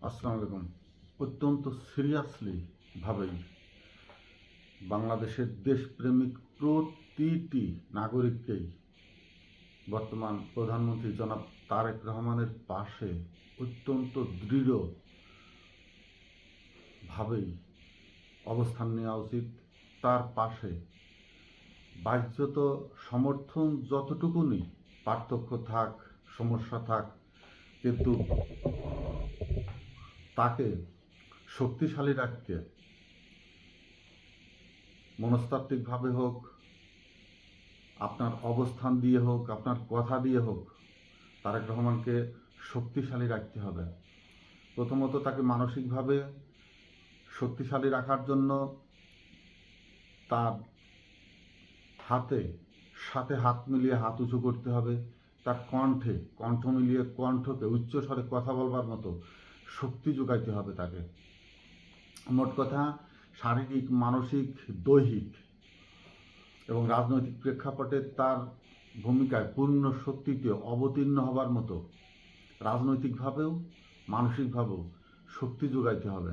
আসসালামু আলাইকুম। অত্যন্ত সিরিয়াসলি ভাবেই বাংলাদেশের দেশপ্রেমিক প্রতিটি নাগরিককেই বর্তমান প্রধানমন্ত্রী জনাব তারেক রহমানের পাশে অত্যন্ত দৃঢ়ভাবেই অবস্থান নেওয়া উচিত। তার পাশে বাহ্যত সমর্থন যতটুকুনি পার্থক্য থাক, সমস্যা থাক, কিন্তু তাকে শক্তিশালী রাখতে মনস্তাত্ত্বিকভাবে হোক, আপনার অবস্থান দিয়ে হোক, আপনার কথা দিয়ে হোক, তারেক রহমানকে শক্তিশালী রাখতে হবে। প্রথমত তাকে মানসিকভাবে শক্তিশালী রাখার জন্য তার সাথে হাত মিলিয়ে হাত উঁচু করতে হবে। তার কণ্ঠ মিলিয়ে কণ্ঠকে উচ্চস্বরে কথা বলবার মতো শক্তি যোগাইতে হবে তাকে। মোট কথা, শারীরিক, মানসিক, দৈহিক এবং রাজনৈতিক প্রেক্ষাপটে তার ভূমিকায় পূর্ণ শক্তিতে অবতীর্ণ হবার মতো রাজনৈতিকভাবেও মানসিকভাবেও শক্তি যোগাইতে হবে।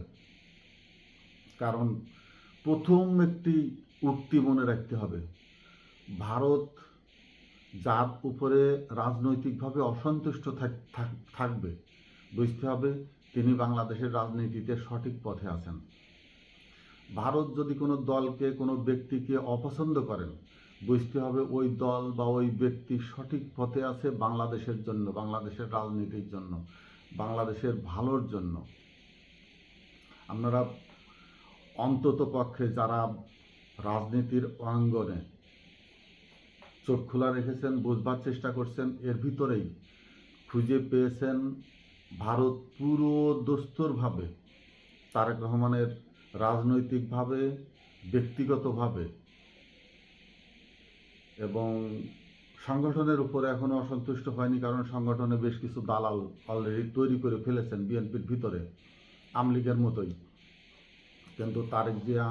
কারণ প্রথম একটি উক্তি মনে রাখতে হবে, ভারত যার উপরে রাজনৈতিকভাবে অসন্তুষ্ট থাকবে, বুঝতে হবে তিনি বাংলাদেশের রাজনীতিতে সঠিক পথে আছেন। ভারত যদি কোনো দলকে, কোনো ব্যক্তিকে অপছন্দ করেন, বুঝতে হবে ওই দল বা ওই ব্যক্তি সঠিক পথে আছে বাংলাদেশের জন্য, বাংলাদেশের রাজনীতির জন্য, বাংলাদেশের ভালোর জন্য। আপনারা অন্তত পক্ষে যারা রাজনীতির অঙ্গনে চোখ খোলা রেখেছেন, বুঝবার চেষ্টা করছেন, এর ভিতরেই খুঁজে পেয়েছেন ভারত পুরো দস্তরভাবে তারেক রহমানের রাজনৈতিকভাবে, ব্যক্তিগতভাবে এবং সংগঠনের উপরে এখনও অসন্তুষ্ট হয়নি, কারণ সংগঠনে বেশ কিছু দালাল অলরেডি তৈরি করে ফেলেছেন বিএনপির ভিতরে, আওয়ামী লীগের মতোই। কিন্তু তারেক জিয়া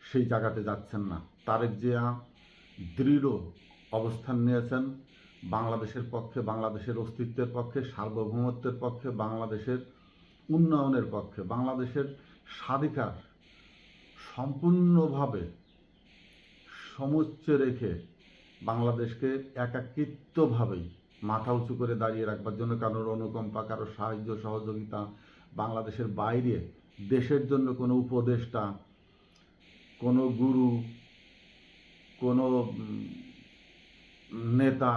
সেই জায়গাতে যাচ্ছেন না। তারেক জিয়া দৃঢ় অবস্থান নিয়েছেন বাংলাদেশের পক্ষে, বাংলাদেশের অস্তিত্বের পক্ষে, সার্বভৌমত্বের পক্ষে, বাংলাদেশের উন্নয়নের পক্ষে, বাংলাদেশের স্বাধিকার সম্পূর্ণভাবে সমুচ্চে রেখে বাংলাদেশকে একাকিত্বভাবেই মাথা উঁচু করে দাঁড়িয়ে রাখবার জন্য, কারোর অনুকম্পা, কারোর সাহায্য সহযোগিতা, বাংলাদেশের বাইরে দেশের জন্য কোনো উপদেষ্টা, কোনো গুরু, কোনো নেতা,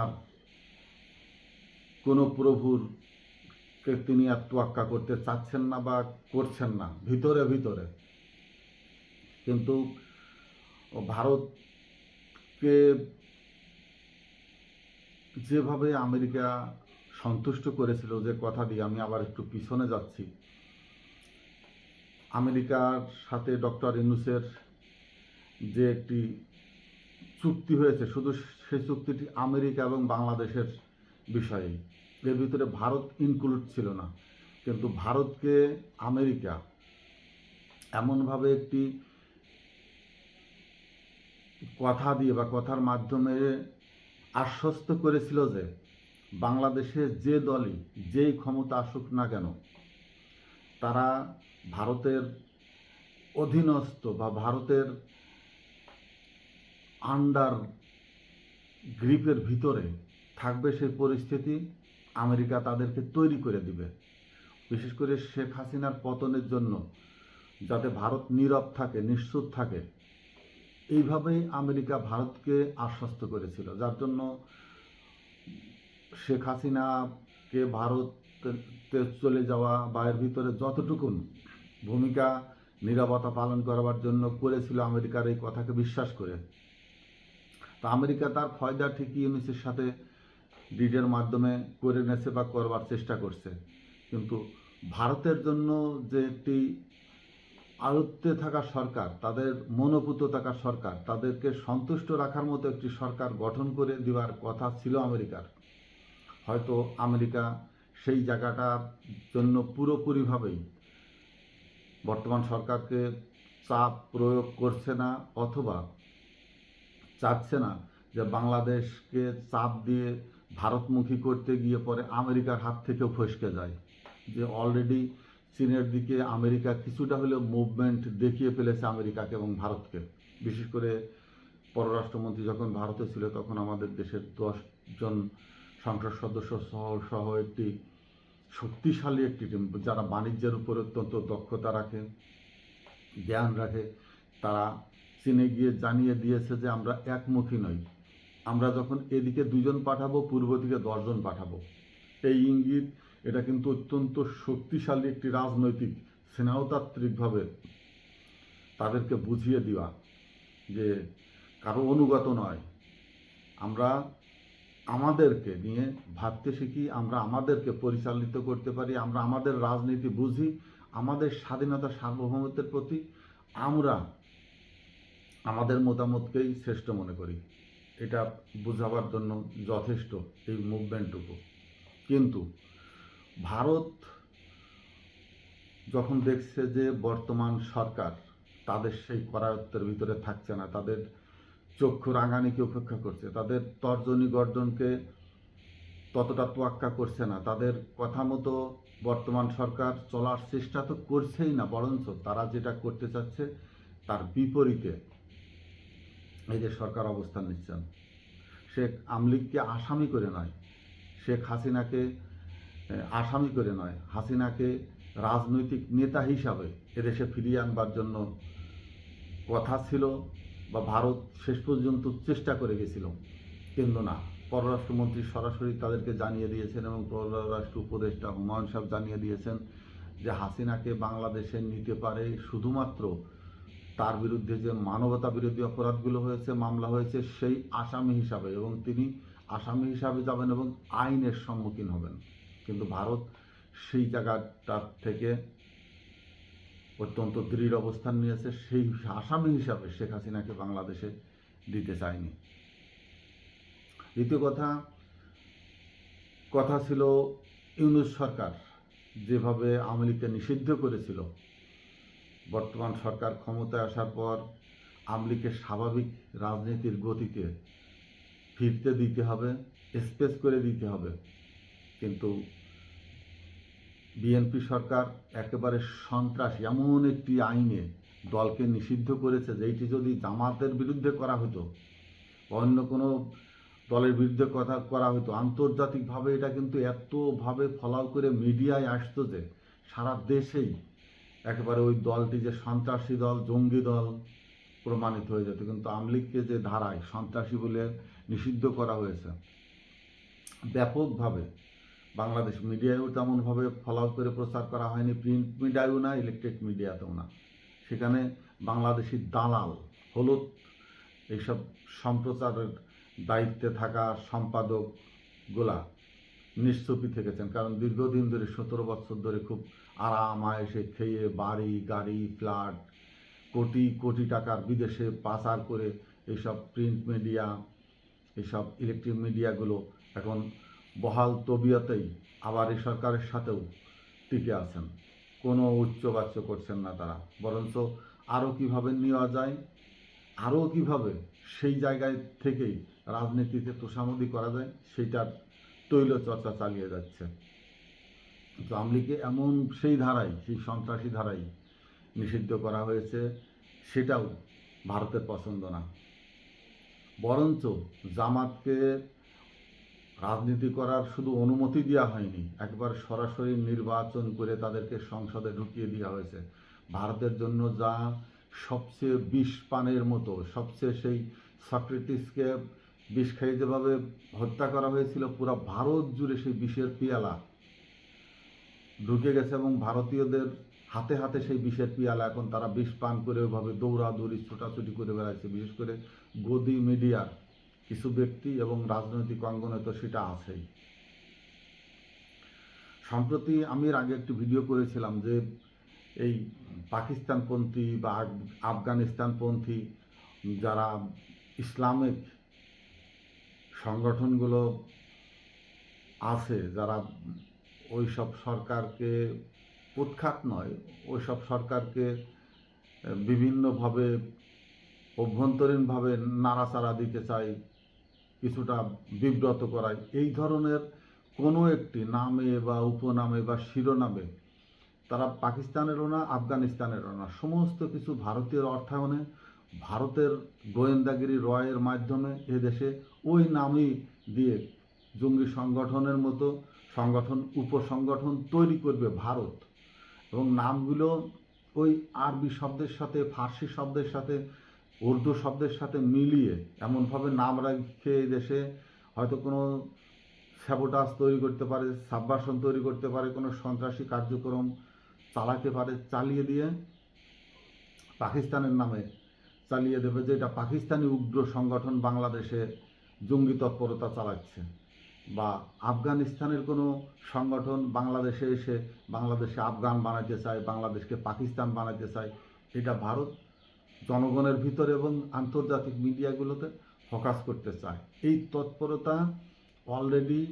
কোনো প্রভুর তিনি আর তোয়াক্কা করতে চাচ্ছেন না বা করছেন না ভিতরে ভিতরে। কিন্তু ভারতকে যেভাবে আমেরিকা সন্তুষ্ট করেছিল, যে কথা দিয়ে আমি আবার একটু পিছনে যাচ্ছি, আমেরিকার সাথে ডক্টর ইউনূসের যে একটি চুক্তি হয়েছে, শুধু সেই চুক্তিটি আমেরিকা এবং বাংলাদেশের বিষয়ে, এর ভিতরে ভারত ইনক্লুড ছিল না। কিন্তু ভারতকে আমেরিকা এমনভাবে একটি কথা দিয়ে বা কথার মাধ্যমে আশ্বস্ত করেছিল যে বাংলাদেশে যে দলই, যেই ক্ষমতা আসুক না কেন, তারা ভারতের অধীনস্থ বা ভারতের আন্ডার গ্রিপের ভিতরে থাকবে। সেই পরিস্থিতি আমেরিকা তাদেরকে তৈরি করে দিবে। বিশেষ করে শেখ হাসিনার পতনের জন্য যাতে ভারত নীরব থাকে, নিশ্চুপ থাকে, এইভাবেই আমেরিকা ভারতকে আশ্বস্ত করেছিল। যার জন্য শেখ হাসিনাকে ভারতে চলে যাওয়া বা এর ভিতরে যতটুকুন ভূমিকা নীরবতা পালন করবার জন্য করেছিল আমেরিকার এই কথাকে বিশ্বাস করে। তো আমেরিকা তার ফয়দা ঠিকই ইউনূসের সাথে ডিডের মাধ্যমে করে নেছে বা করবার চেষ্টা করছে। কিন্তু ভারতের জন্য যে একটি আয়ত্তে থাকা সরকার, তাদের মনোপুত থাকা সরকার, তাদেরকে সন্তুষ্ট রাখার মতো একটি সরকার গঠন করে দেওয়ার কথা ছিল আমেরিকার। হয়তো আমেরিকা সেই জায়গাটার জন্য পুরোপুরিভাবেই বর্তমান সরকারকে চাপ প্রয়োগ করছে না, অথবা চাচ্ছে না যে বাংলাদেশকে চাপ দিয়ে ভারতমুখী করতে গিয়ে পরে আমেরিকার হাত থেকেও ফসকে যায়। যে অলরেডি চীনের দিকে আমেরিকা কিছুটা হলেও মুভমেন্ট দেখিয়ে ফেলেছে আমেরিকাকে এবং ভারতকে। বিশেষ করে পররাষ্ট্রমন্ত্রী যখন ভারতে ছিল তখন আমাদের দেশের 10 জন সংসদ সদস্য সহ একটি শক্তিশালী একটি টিম, যারা বাণিজ্যের উপর অত্যন্ত দক্ষতা রাখে, জ্ঞান রাখে, তারা চীনে গিয়ে জানিয়ে দিয়েছে যে আমরা একমুখী নই, আমরা যখন এদিকে 2 জন পাঠাবো, পূর্ব দিকে 10 জন পাঠাবো। এই ইঙ্গিত, এটা কিন্তু অত্যন্ত শক্তিশালী একটি রাজনৈতিক স্নেহতাত্ত্বিকভাবে তাদেরকে বুঝিয়ে দেওয়া যে কারো অনুগত নয়, আমরা আমাদেরকে নিয়ে ভাবতে শিখি, আমরা আমাদেরকে পরিচালিত করতে পারি, আমরা আমাদের রাজনীতি বুঝি, আমাদের স্বাধীনতা সার্বভৌমত্বের প্রতি আমরা আমাদের মতামতকেই শ্রেষ্ঠ মনে করি। এটা বোঝাবার জন্য যথেষ্ট এই মুভমেন্টটুকু। কিন্তু ভারত যখন দেখছে যে বর্তমান সরকার তাদের সেই করায়ত্তের ভিতরে থাকছে না, তাদের চক্ষু রাঙানিকে উপেক্ষা করছে, তাদের তর্জনী গর্জনকে ততটা তোয়াক্কা করছে না, তাদের কথা মতো বর্তমান সরকার চলার চেষ্টা তো করছেই না, বরঞ্চ তারা যেটা করতে চাচ্ছে তার বিপরীতে এই যে সরকার অবস্থান নিচ্ছেন। শেখ আমলিগকে আসামি করে নয়, শেখ হাসিনাকে আসামি করে নয়, হাসিনাকে রাজনৈতিক নেতা হিসাবে এদেশে ফিরিয়ে আনবার জন্য কথা ছিল বা ভারত শেষ পর্যন্ত চেষ্টা করে গেছিল, কিন্তু না, পররাষ্ট্রমন্ত্রী সরাসরি তাদেরকে জানিয়ে দিয়েছেন এবং পররাষ্ট্র উপদেষ্টা হুমায়ুন সাহেব জানিয়ে দিয়েছেন যে হাসিনাকে বাংলাদেশে নিতে পারে শুধুমাত্র তার বিরুদ্ধে যে মানবতা বিরোধী অপরাধগুলো হয়েছে, মামলা হয়েছে, সেই আসামি হিসাবে, এবং তিনি আসামি হিসাবে যাবেন এবং আইনের সম্মুখীন হবেন। কিন্তু ভারত সেই জায়গাটার থেকে অত্যন্ত দৃঢ় অবস্থান নিয়েছে, সেই আসামি হিসাবে শেখ হাসিনাকে বাংলাদেশে দিতে চায়নি। দ্বিতীয় কথা ছিল ইউনূস সরকার যেভাবে আওয়ামী লীগকে নিষিদ্ধ করেছিল, বর্তমান সরকার ক্ষমতায় আসার পর আওয়ামী লীগের স্বাভাবিক রাজনীতির গতিতে ফিরতে দিতে হবে, স্পেস করে দিতে হবে। কিন্তু বিএনপি সরকার একেবারে সন্ত্রাসী এমন একটি আইনে দলকে নিষিদ্ধ করেছে, যেটি যদি জামাতের বিরুদ্ধে করা হতো, অন্য কোনো দলের বিরুদ্ধে কথা করা হতো, আন্তর্জাতিকভাবে এটা কিন্তু এতভাবে ফলাও করে মিডিয়ায় আসতো যে সারা দেশেই একেবারে ওই দলটি যে সন্ত্রাসী দল, জঙ্গি দল প্রমাণিত হয়ে যেত। কিন্তু আওয়ামী লীগকে যে ধারায় সন্ত্রাসী বলে নিষিদ্ধ করা হয়েছে, ব্যাপকভাবে বাংলাদেশ মিডিয়ায়ও তেমনভাবে ফলো করে প্রচার করা হয়নি, প্রিন্ট মিডিয়ায়ও না, ইলেকট্রিক মিডিয়াতেও না। সেখানে বাংলাদেশি দালাল হলুদ এইসব সম্প্রচারের দায়িত্বে থাকা সম্পাদকগুলা নিশ্চুপি থেকেছেন, কারণ দীর্ঘদিন ধরে 17 বছর ধরে খুব আরাম আয়েসে খেয়ে বাড়ি গাড়ি ফ্ল্যাট কোটি কোটি টাকার বিদেশে পাচার করে এইসব প্রিন্ট মিডিয়া, এইসব ইলেকট্রিক মিডিয়াগুলো এখন বহাল তবিয়তেই আবার এই সরকারের সাথেও টিকে আছেন, কোনো উচ্চবাচ্য করছেন না তারা, বরঞ্চ আরও কীভাবে নেওয়া যায়, আরও কীভাবে সেই জায়গায় থেকেই রাজনীতিতে তোষামোদি করা যায় সেইটার তৈল চর্চা চালিয়ে যাচ্ছে। তো আওয়ামী লীগকে এমন সেই ধারায়, সেই সন্ত্রাসী ধারায় নিষিদ্ধ করা হয়েছে, সেটাও ভারতের পছন্দ না। বরঞ্চ জামাতকে রাজনীতি করার শুধু অনুমতি দেওয়া হয়নি, একবার সরাসরি নির্বাচন করে তাদেরকে সংসদে ঢুকিয়ে দেওয়া হয়েছে। ভারতের জন্য যা সবচেয়ে বিষ পানের মতো, সবচেয়ে সেই সক্রেটিসকে বিষ খাইয়ে যেভাবে হত্যা করা হয়েছিল, পুরো ভারত জুড়ে সেই বিষের পিয়ালা ঢুকে গেছে এবং ভারতীয়দের হাতে হাতে সেই বিষের পিয়ালা এখন তারা বিষ পান করে ওইভাবে দৌড়াদৌড়ি ছোটাছুটি করে বেড়াচ্ছে। বিশেষ করে গদি মিডিয়ার কিছু ব্যক্তি এবং রাজনৈতিক অঙ্গনে তো সেটা আছেই। সম্প্রতি আমি এর আগে একটি ভিডিও করেছিলাম যে এই পাকিস্তানপন্থী বা আফগানিস্তানপন্থী যারা ইসলামিক সংগঠনগুলো আছে, যারা ওই সব সরকারকে উৎখাত নয়, ওই সব সরকারকে বিভিন্নভাবে অভ্যন্তরীণভাবে নাড়াচাড়া দিতে চায়, কিছুটা বিব্রত করায়, এই ধরনের কোনো একটি নামে বা উপনামে বা শিরোনামে তারা পাকিস্তানেরও না, আফগানিস্তানেরও না, সমস্ত কিছু ভারতীয় অর্থায়নে, ভারতের গোয়েন্দাগিরি রয়ের মাধ্যমে এদেশে ওই নামই দিয়ে জঙ্গি সংগঠনের মতো সংগঠন, উপসংগঠন তৈরি করবে ভারত। এবং নামগুলো ওই আরবি শব্দের সাথে, ফার্সি শব্দের সাথে, উর্দু শব্দের সাথে মিলিয়ে এমনভাবে নাম রাখে এই দেশে হয়তো কোনো স্যাবোটাজ তৈরি করতে পারে, সাবভার্সন তৈরি করতে পারে, কোনো সন্ত্রাসী কার্যক্রম চালাতে পারে, চালিয়ে দিয়ে পাকিস্তানের নামে চালিয়ে দেবে যে এটা পাকিস্তানি উগ্র সংগঠন বাংলাদেশে জঙ্গি তৎপরতা চালাচ্ছে, বা আফগানিস্তানের কোনো সংগঠন বাংলাদেশে এসে বাংলাদেশে আফগান বানাতে চায়, বাংলাদেশকে পাকিস্তান বানাতে চায়। এটা ভারত জনগণের ভিতরে এবং আন্তর্জাতিক মিডিয়াগুলোতে ফোকাস করতে চায়। এই তৎপরতা অলরেডি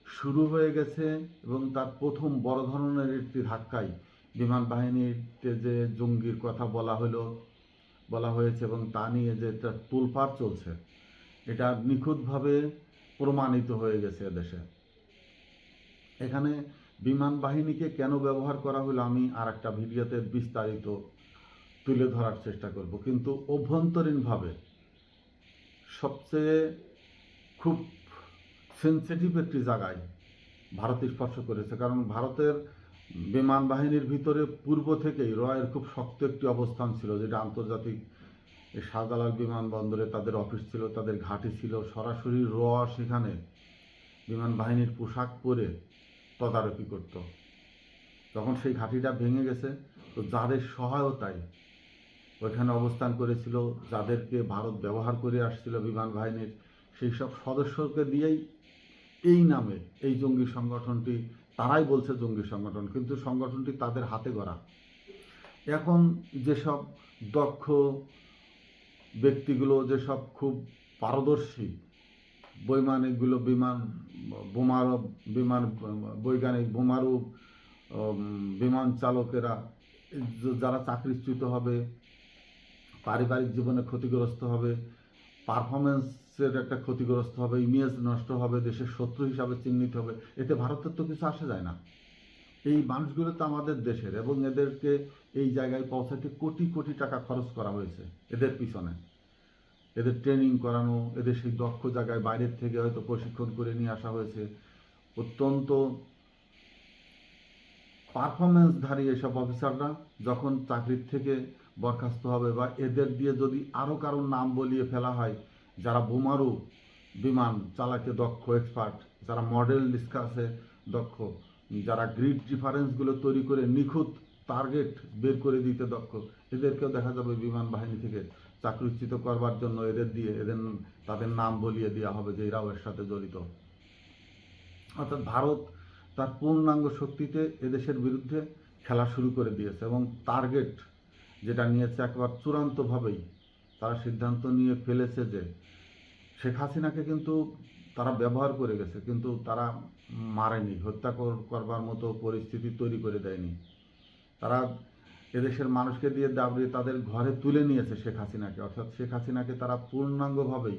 শুরু হয়ে গেছে এবং তার প্রথম বড় ধরনের একটি ধাক্কাই বিমান বাহিনীতে যে জঙ্গির কথা বলা হয়েছে এবং তা নিয়ে যে একটা তোলপাড় চলছে, এটা নিখুঁতভাবে প্রমাণিত হয়ে গেছে এদেশে। এখানে বিমান বাহিনীকে কেন ব্যবহার করা হলো আমি আর একটা ভিডিওতে বিস্তারিত তুলে ধরার চেষ্টা করব, কিন্তু অভ্যন্তরীণভাবে সবচেয়ে খুব সেন্সিটিভ একটি জায়গায় ভারত স্পর্শ করেছে। কারণ ভারতের বিমান বাহিনীর ভিতরে পূর্ব থেকেই রয়ের খুব শক্ত একটি অবস্থান ছিল, যেটা আন্তর্জাতিক শাহজালাল বিমানবন্দরে তাদের অফিস ছিল, তাদের ঘাঁটি ছিল। সরাসরি সেখানে বিমান বাহিনীর পোশাক পরে তদারকি করত। তখন সেই ঘাঁটিটা ভেঙে গেছে, তো যাদের সহায়তায় ওইখানে অবস্থান করেছিল, যাদেরকে ভারত ব্যবহার করে আসছিল বিমান বাহিনীর, সেই সব সদস্যকে দিয়েই এই নামে এই জঙ্গি সংগঠনটি, তারাই বলছে জঙ্গি সংগঠন, কিন্তু সংগঠনটি তাদের হাতে গড়া। এখন যেসব দক্ষ ব্যক্তিগুলো, যেসব খুব পারদর্শী বৈমানিকগুলো, বৈজ্ঞানিক, বোমারু, বিমান চালকেরা, যারা চাকরিচ্যুত হবে, পারিবারিক জীবনে ক্ষতিগ্রস্ত হবে, পারফরমেন্সের একটা ক্ষতিগ্রস্ত হবে, ইমেজ নষ্ট হবে, দেশের শত্রু হিসাবে চিহ্নিত হবে, এতে ভারতের তো কিছু আসে যায় না। এই মানুষগুলো তো আমাদের দেশের, এবং এদেরকে এই জায়গায় পৌঁছাতে কোটি কোটি টাকা খরচ করা হয়েছে এদের পিছনে। এদের ট্রেনিং করানো, এদের সেই দক্ষ জায়গায় বাইরের থেকে হয়তো প্রশিক্ষণ করে নিয়ে আসা হয়েছে। অত্যন্ত পারফরমেন্সধারী এসব অফিসাররা যখন চাকরির থেকে বরখাস্ত হবে, বা এদের দিয়ে যদি আরও কারোর নাম বলিয়ে ফেলা হয়, যারা বোমারু বিমান চালাতে দক্ষ, এক্সপার্ট, যারা মডেল ডিসকাসে দক্ষ, যারা গ্রিড রেফারেন্সগুলো তৈরি করে নিখুঁত টার্গেট বের করে দিতে দক্ষ, এদেরকেও দেখা যাবে বিমান বাহিনী থেকে চাকরিচ্যুত করবার জন্য তাদের নাম বলিয়ে দেওয়া হবে যে এরাও এর সাথে জড়িত। অর্থাৎ ভারত তার পূর্ণাঙ্গ শক্তিতে এদেশের বিরুদ্ধে খেলা শুরু করে দিয়েছে, এবং টার্গেট যেটা নিয়েছে একবার চূড়ান্তভাবেই তারা সিদ্ধান্ত নিয়ে ফেলেছে যে শেখ হাসিনাকে কিন্তু তারা ব্যবহার করে গেছে, কিন্তু তারা মারেনি, হত্যা করবার মতো পরিস্থিতি তৈরি করে দেয়নি। তারা এদেশের মানুষকে দিয়ে দাবড়িয়ে তাদের ঘরে তুলে নিয়েছে শেখ হাসিনাকে, অর্থাৎ শেখ হাসিনাকে তারা পূর্ণাঙ্গভাবেই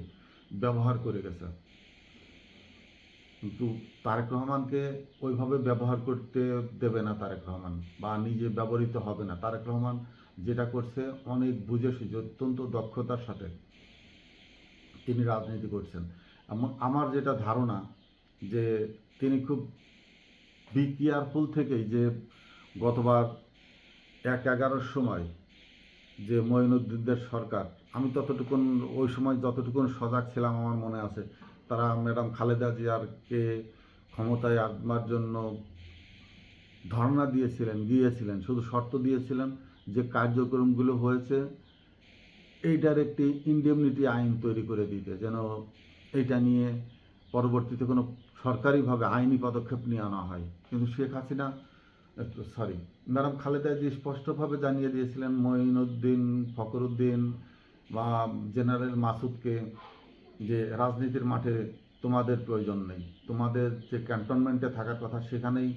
ব্যবহার করে গেছে। কিন্তু তারেক রহমানকে ওইভাবে ব্যবহার করতে দেবে না তারেক রহমান, বা নিজে ব্যবহৃত হবে না। তারেক রহমান যেটা করছে অনেক বুঝে সুঝে, অত্যন্ত দক্ষতার সাথে তিনি রাজনীতি করছেন। আমার যেটা ধারণা যে তিনি খুব বি কেয়ারফুল থেকেই, যে গতবার 1/11 সময় যে মঈনুদ্দিনদের সরকার, আমি ওই সময় যতটুকুন সজাগ ছিলাম আমার মনে আছে, তারা ম্যাডাম খালেদা জিয়ারকে ক্ষমতায় আনবার জন্য ধর্ণা গিয়েছিলেন, শুধু শর্ত দিয়েছিলেন যে কার্যক্রমগুলো হয়েছে এইটার একটি ইনডেমনিটি আইন তৈরি করে দিতে, যেন এইটা নিয়ে পরবর্তীতে কোনো সরকারিভাবে আইনি পদক্ষেপ নিয়ে আনা হয়। কিন্তু ম্যাডাম খালেদা জি স্পষ্টভাবে জানিয়ে দিয়েছিলেন মঈনুদ্দিন, ফখরুদ্দিন বা জেনারেল মাসুদকে যে রাজনীতির মাঠে তোমাদের প্রয়োজন নেই, তোমাদের যে ক্যান্টনমেন্টে থাকার কথা সেখানেই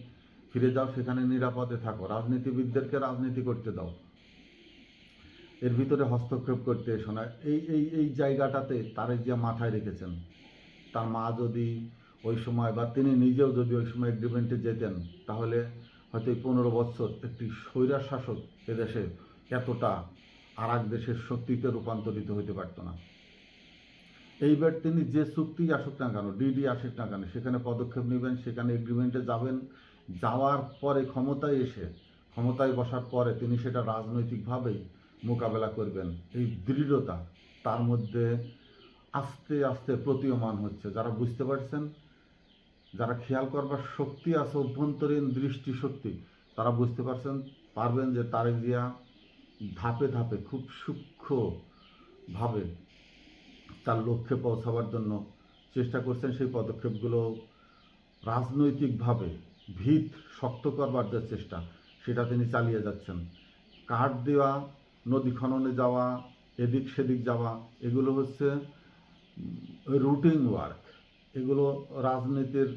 ফিরে যাও, সেখানে নিরাপদে থাকো, রাজনীতিবিদদেরকে রাজনীতি করতে দাও, এর ভিতরে হস্তক্ষেপ করতে এসো না। এই জায়গাটাতে তারেক জিয়া মাথায় রেখেছেন। তার মা যদি ওই সময়, বা তিনি নিজেও যদি ওই সময় এগ্রিমেন্টে যেতেন, তাহলে হয়তো এই 15 বছর একটি স্বৈরার শাসক এদেশে এতটা আর এক দেশের শক্তিতে রূপান্তরিত হতে পারত না। এইবার তিনি যে চুক্তি আসুক না কেন, ডিডি আসুক না কেন, সেখানে পদক্ষেপ নেবেন, সেখানে এগ্রিমেন্টে যাবেন, যাওয়ার পরে ক্ষমতায় বসার পরে তিনি সেটা রাজনৈতিকভাবেই মোকাবেলা করবেন। এই দৃঢ়তা তার মধ্যে আস্তে আস্তে প্রতীয়মান হচ্ছে। যারা বুঝতে পারছেন, যারা খেয়াল করবার শক্তি আছে, অভ্যন্তরীণ দৃষ্টিশক্তি, তারা বুঝতে পারবেন যে তারেক জিয়া ধাপে ধাপে খুব সূক্ষ্মভাবে তার লক্ষ্যে পৌঁছাবার জন্য চেষ্টা করছেন। সেই পদক্ষেপগুলো রাজনৈতিকভাবে ভিত শক্ত করবার যে চেষ্টা, সেটা তিনি চালিয়ে যাচ্ছেন। কাঠ দেওয়া, নদী খননে যাওয়া, এদিক সেদিক যাওয়া, এগুলো হচ্ছে রুটিন ওয়ার্ক। এগুলো রাজনীতির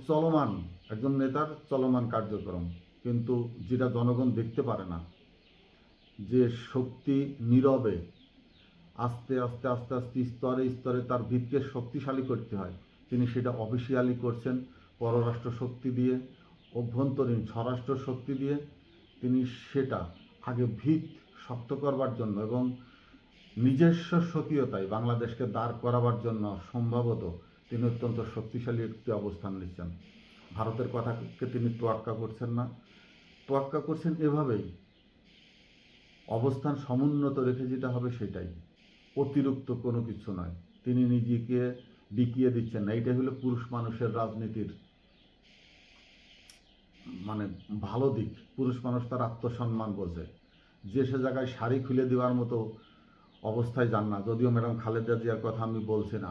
চলমান, একজন নেতার চলমান কার্যক্রম। কিন্তু যেটা জনগণ দেখতে পারে না, যে শক্তি নীরবে আস্তে আস্তে আস্তে আস্তে স্তরে স্তরে তার ভিতকে শক্তিশালী করতে হয়, তিনি সেটা অফিসিয়ালি করছেন পররাষ্ট্র শক্তি দিয়ে, অভ্যন্তরীণ স্বরাষ্ট্র শক্তি দিয়ে। তিনি সেটা আগে ভিত শক্ত করবার জন্য এবং নিজস্ব স্বকীয়তায় বাংলাদেশকে দাঁড় করাবার জন্য সম্ভবত তিনি অত্যন্ত শক্তিশালী একটি অবস্থান নিচ্ছেন। ভারতের কথাকে তিনি তোয়াক্কা করছেন না, তোয়াক্কা করছেন এভাবেই অবস্থান সমুন্নত রেখে যেটা হবে সেটাই, অতিরিক্ত কোনো কিছু নয়। তিনি নিজেকে বিকিয়ে দিচ্ছেন না। এইটাই হলো পুরুষ মানুষের রাজনীতির ভালো দিক। পুরুষ মানুষ তার আত্মসম্মান বোঝে, যে সে জায়গায় শাড়ি খুলে দেওয়ার মতো অবস্থায় যান না। যদিও ম্যাডাম খালেদা জিয়ার কথা আমি বলছি না,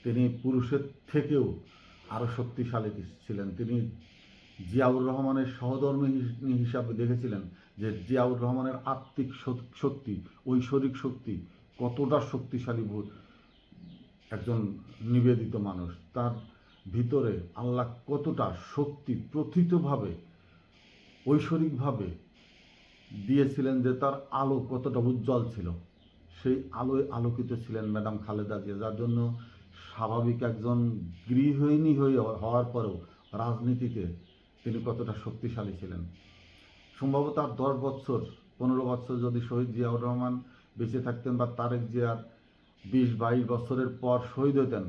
তিনি পুরুষের থেকেও আরও শক্তিশালী ছিলেন। তিনি জিয়াউর রহমানের সহধর্মী হিসাবে দেখেছিলেন যে জিয়াউর রহমানের আত্মিক শক্তি, ঐশ্বরিক শক্তি কতটা শক্তিশালী একজন নিবেদিত মানুষ, তার ভিতরে আল্লাহ কতটা শক্তি প্রথিতভাবে ঐশ্বরিকভাবে দিয়েছিলেন, যে তার আলো কতটা উজ্জ্বল ছিল। সেই আলোয় আলোকিত ছিলেন ম্যাডাম খালেদা জিয়া, যার জন্য স্বাভাবিক একজন গৃহিণী হওয়ার পরেও রাজনীতিতে তিনি কতটা শক্তিশালী ছিলেন। সম্ভবত আর 10-15 বছর যদি শহীদ জিয়াউর রহমান বেঁচে থাকতেন, বা তারেক জিয়ার 20-22 বছরের পর শহীদ হতেন,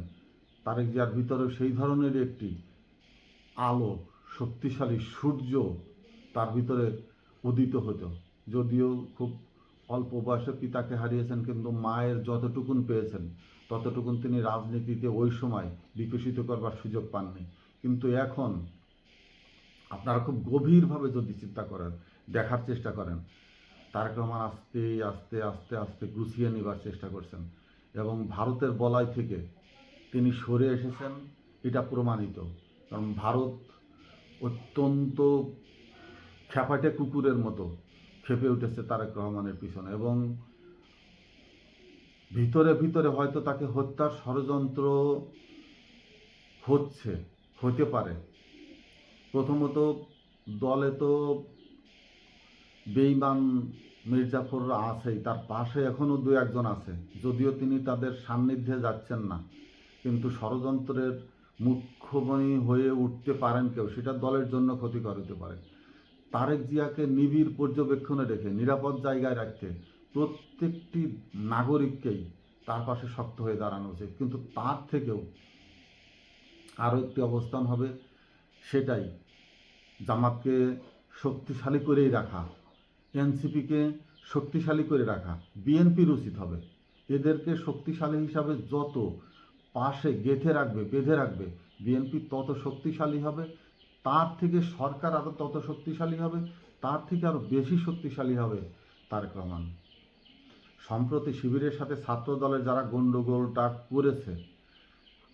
তারেক জিয়ার ভিতরেও সেই ধরনের একটি আলো, শক্তিশালী সূর্য তার ভিতরে উদিত হতো। যদিও খুব অল্প বয়সে পিতাকে হারিয়েছেন, কিন্তু মায়ের যতটুকুন পেয়েছেন ততটুকুন তিনি রাজনীতিতে ওই সময় বিকশিত করবার সুযোগ পাননি। কিন্তু এখন আপনারা খুব গভীরভাবে যদি চিন্তা করেন, দেখার চেষ্টা করেন, তারেক রহমান আস্তে আস্তে আস্তে আস্তে গুছিয়ে নেবার চেষ্টা করছেন এবং ভারতের বলয় থেকে তিনি সরে এসেছেন, এটা প্রমাণিত। কারণ ভারত অত্যন্ত খ্যাপাটে কুকুরের মতো খেপে উঠেছে তারেক রহমানের পিছনে, এবং ভিতরে ভিতরে হয়তো তাকে হত্যার ষড়যন্ত্র হতে পারে। প্রথমত, দলে তো বেঈমান মির্জাফররা আছেই, তার পাশে এখনও 2-1 আছে, যদিও তিনি তাদের সান্নিধ্যে যাচ্ছেন না, কিন্তু ষড়যন্ত্রের মুখ্যমণি হয়ে উঠতে পারেন কেউ, সেটা দলের জন্য ক্ষতিকর হতে পারে। তারেক জিয়াকে নিবিড় পর্যবেক্ষণে রেখে, নিরাপদ জায়গায় রাখতে প্রত্যেকটি নাগরিককেই তার পাশে শক্ত হয়ে দাঁড়ানো উচিত। কিন্তু তার থেকেও আরও একটি অবস্থান হবে, সেটাই জামাতকে শক্তিশালী করেই রাখা, এনসিপিকে শক্তিশালী করে রাখা। বিএনপির উচিত হবে এদেরকে শক্তিশালী হিসাবে যত পাশে বেঁধে রাখবে, বিএনপি তত শক্তিশালী হবে, তার থেকে সরকার আরও তত শক্তিশালী হবে, তার থেকে আরও বেশি শক্তিশালী হবে তারেক রহমান। সম্প্রতি শিবিরের সাথে ছাত্র দলের যারা গণ্ডগোলটা করেছে,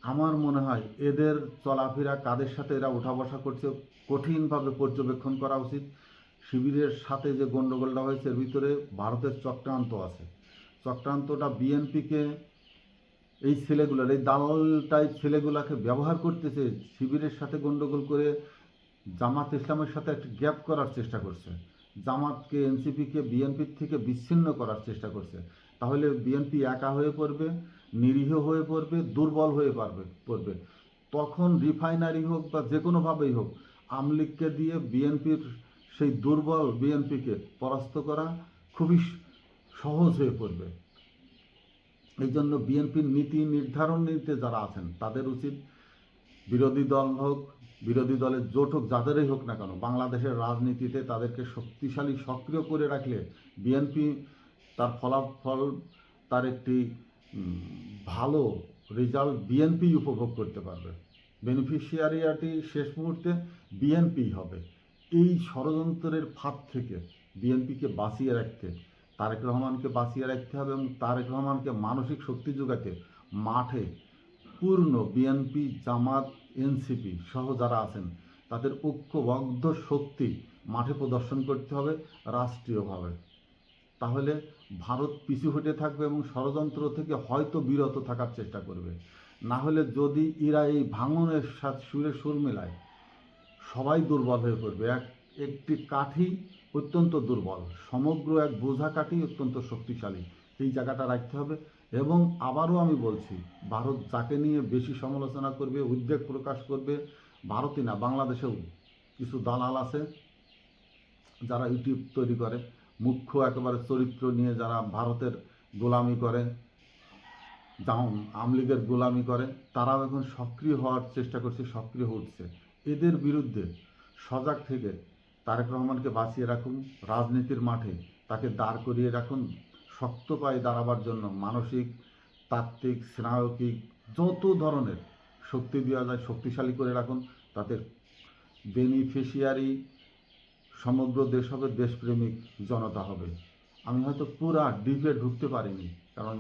আমার মনে হয় এদের চলাফেরা, কাদের সাথে এরা উঠা বসা করছে, কঠিনভাবে পর্যবেক্ষণ করা উচিত। শিবিরের সাথে যে গণ্ডগোলটা হয়েছে, এর ভিতরে ভারতের চক্রান্ত আছে। চক্রান্তটা বিএনপিকে, এই ছেলেগুলোর, এই দালাল টাইপ ছেলেগুলোকে ব্যবহার করতেছে, শিবিরের সাথে গণ্ডগোল করে জামাত ইসলামের সাথে একটা গ্যাপ করার চেষ্টা করছে, জামাতকে, এনসিপিকে বিএনপির থেকে বিচ্ছিন্ন করার চেষ্টা করছে। তাহলে বিএনপি একা হয়ে পড়বে, নিরীহ হয়ে পড়বে, দুর্বল হয়ে পড়বে। তখন রিফাইনারি হোক বা যে কোনোভাবেই হোক, আওয়ামী লীগকে দিয়ে বিএনপির সেই দুর্বল বিএনপিকে পরাস্ত করা খুবই সহজ হয়ে পড়বে। এই জন্য বিএনপির নীতি নির্ধারণ নীতিতে যারা আছেন তাদের উচিত, বিরোধী দল হোক, বিরোধী দলের জোট হোক, যাদেরই হোক না কেন, বাংলাদেশের রাজনীতিতে তাদেরকে শক্তিশালী সক্রিয় করে রাখলে বিএনপি তার ফলাফল, তার একটি ভালো রেজাল্ট বিএনপি উপভোগ করতে পারবে। বেনিফিশিয়ারিটি শেষ মুহূর্তে বিএনপি হবে। এই ষড়যন্ত্রের ফাঁদ থেকে বিএনপিকে বাঁচিয়ে রাখতে, তারেক রহমানকে বাঁচিয়ে রাখতে হবে এবং তারেক রহমানকে মানসিক শক্তি যোগাতে মাঠে পূর্ণ বিএনপি, জামাত, এনসিপি সহ যারা আছেন তাদের ঐক্যবদ্ধ শক্তি মাঠে প্রদর্শন করতে হবে রাষ্ট্রীয়ভাবে। তাহলে ভারত পিছু হটে থাকবে এবং ষড়যন্ত্র থেকে হয়তো বিরত থাকার চেষ্টা করবে। না হলে যদি এরা এই ভাঙনের সাথে সুরে সুর মেলায়, সবাই দুর্বল হয়ে পড়বে। একটি কাঠি অত্যন্ত দুর্বল, সমগ্র এক বোঝা কাঠি অত্যন্ত শক্তিশালী। এই জায়গাটা রাখতে হবে। এবং আবারও আমি বলছি, ভারত যাকে নিয়ে বেশি সমালোচনা করবে, উদ্বেগ প্রকাশ করবে, ভারতই না, বাংলাদেশেও কিছু দালাল আছে যারা ইউটিউব তৈরি করে, মুখ্য একেবারে চরিত্র নিয়ে যারা ভারতের গোলামি করে, আওয়ামী লীগের গোলামি করে, তারাও এখন সক্রিয় হওয়ার চেষ্টা করছে, সক্রিয় হচ্ছে। এদের বিরুদ্ধে সজাগ থেকে তারেক রহমানকে বাঁচিয়ে রাখুন, রাজনীতির মাঠে তাকে দাঁড় করিয়ে রাখুন, শক্ত পায়ে দাঁড়াবার জন্য মানসিক, তাত্ত্বিক, স্নায়বিক যত ধরনের শক্তি দেওয়া যায় শক্তিশালী করে রাখুন। তাতে বেনিফিশিয়ারি সমগ্র দেশ হবে, দেশপ্রেমিক জনতা হবে। আমি হয়তো পুরা ডিপে ঢুকতে পারিনি, কারণ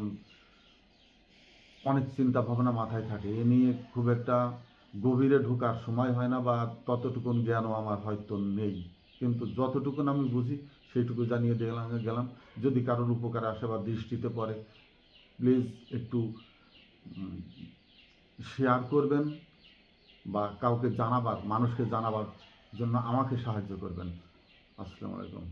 অনেক চিন্তা ভাবনা মাথায় থাকে, এ নিয়ে খুব একটা গভীরে ঢোকার সময় হয় না, বা ততটুকুন জ্ঞানও আমার হয়তো নেই। কিন্তু যতটুকুন আমি বুঝি সেইটুকু জানিয়ে গেলাম। যদি কারোর উপকারে আসে বা দৃষ্টিতে পড়ে, প্লিজ একটু শেয়ার করবেন বা কাউকে জানাবার, মানুষকে জানাবার জন্য আমাকে সাহায্য করবেন। আসসালামু আলাইকুম।